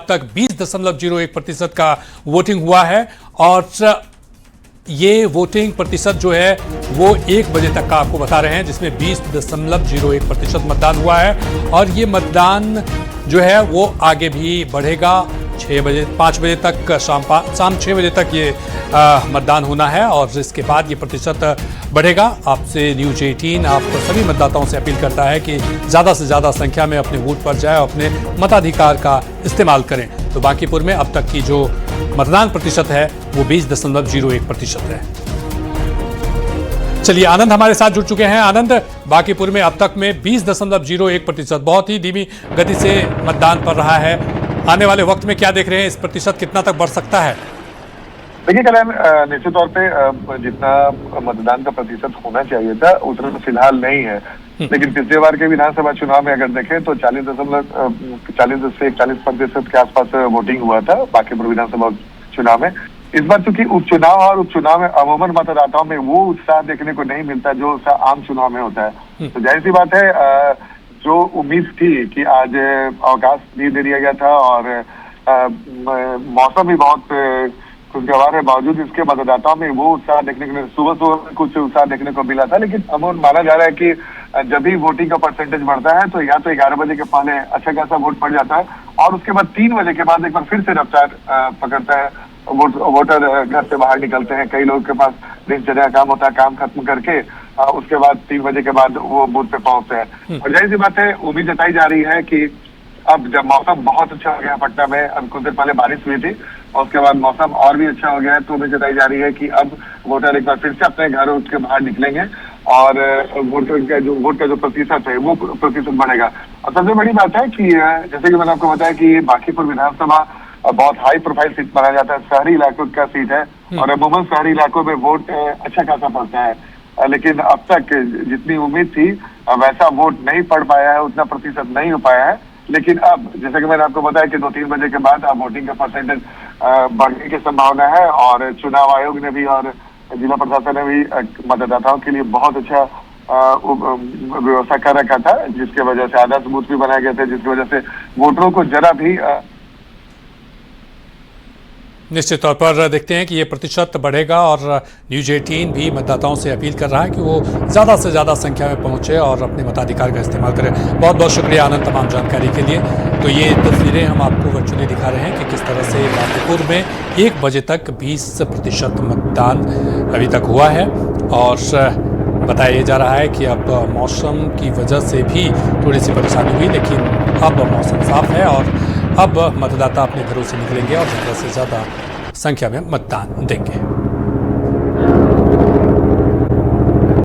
अब तक 20.01% का वोटिंग हुआ है और ये वोटिंग प्रतिशत जो है वो 1 बजे तक का आपको बता रहे हैं, जिसमें 20.01% मतदान हुआ है और ये मतदान जो है वो आगे भी बढ़ेगा। 5 बजे तक शाम 6 बजे तक ये मतदान होना है और इसके बाद ये प्रतिशत बढ़ेगा। आपसे न्यूज 18 आप सभी मतदाताओं से अपील करता है कि ज़्यादा से ज़्यादा संख्या में अपने वोट पर जाए और अपने मताधिकार का इस्तेमाल करें। तो बांकीपुर में अब तक की जो मतदान प्रतिशत है वो 20.01% है। चलिए, आनंद हमारे साथ जुड़ चुके हैं। आनंद, बांकीपुर में अब तक में 20.01%, बहुत ही धीमी गति से मतदान पड़ रहा है। आने वाले वक्त में क्या देख रहे हैं, इस प्रतिशत कितना तक बढ़ सकता है? देखिए कल्याण, निश्चित तौर पे जितना मतदान का प्रतिशत होना चाहिए था उतना तो फिलहाल नहीं है, लेकिन पिछले बार के विधानसभा चुनाव में अगर देखें तो 40 से 41% के आसपास वोटिंग हुआ था बांकीपुर विधानसभा चुनाव में। इस बार चूंकि उपचुनाव में अमूमन मतदाताओं में वो उत्साह देखने को नहीं मिलता जो उत्साह आम चुनाव में होता है। तो जाहिर सी बात है, जो उम्मीद थी कि आज अवकाश भी दे दिया गया था और मौसम भी बहुत खुशगवार है, बावजूद इसके मतदाताओं में वो उत्साह देखने को सुबह कुछ उत्साह देखने को मिला था। लेकिन अमूमन माना जा रहा है कि जब भी वोटिंग का परसेंटेज बढ़ता है तो या तो 11 बजे के पहले अच्छा खासा वोट पड़ जाता है और उसके बाद 3 बजे के बाद एक बार फिर से रफ्तार पकड़ता है। वोटर घर से बाहर निकलते हैं, कई लोगों के पास दिनचर्या काम होता है, काम खत्म करके उसके बाद 3 बजे के बाद वो बूथ पे पहुंचते हैं। और जाहिर सी बात है, उम्मीद जताई जा रही है कि अब जब मौसम बहुत अच्छा हो गया पटना में, अब कुछ देर पहले बारिश हुई थी और उसके बाद मौसम और भी अच्छा हो गया है, तो उम्मीद जताई जा रही है कि अब वोटर एक बार फिर से अपने घर उठ के बाहर निकलेंगे और वोट का जो प्रतिशत है वो प्रतिशत बढ़ेगा। और सबसे बड़ी बात है कि जैसे कि मैंने आपको बताया कि बांकीपुर विधानसभा बहुत हाई प्रोफाइल सीट माना जाता है, शहरी इलाकों का सीट है और अमूमन शहरी इलाकों में वोट अच्छा खासा पड़ता है। लेकिन अब तक जितनी उम्मीद थी वैसा वोट नहीं पड़ पाया है, उतना प्रतिशत नहीं हो पाया है। लेकिन अब जैसे कि मैंने आपको बताया कि 2-3 बजे के बाद अब वोटिंग का परसेंटेज बढ़ने की संभावना है और चुनाव आयोग ने भी और जिला प्रशासन ने भी मतदाताओं के लिए बहुत अच्छा व्यवस्था कर रखा था, जिसके वजह से आदर्श बूथ भी बनाए गए थे, जिसकी वजह से वोटरों को जरा भी निश्चित तौर पर देखते हैं कि ये प्रतिशत बढ़ेगा और न्यूज 18 भी मतदाताओं से अपील कर रहा है कि वो ज़्यादा से ज़्यादा संख्या में पहुंचे और अपने मताधिकार का इस्तेमाल करें। बहुत बहुत शुक्रिया आनंद तमाम जानकारी के लिए। तो ये तस्वीरें हम आपको वर्चुअली दिखा रहे हैं कि किस तरह से बांकीपुर में 1 बजे तक 20% मतदान अभी तक हुआ है और बताया जा रहा है कि अब मौसम की वजह से भी थोड़ी सी परेशानी हुई, लेकिन अब मौसम साफ है और अब मतदाता अपने घरों से निकलेंगे और ज़्यादा से ज़्यादा संख्या में मतदान देंगे।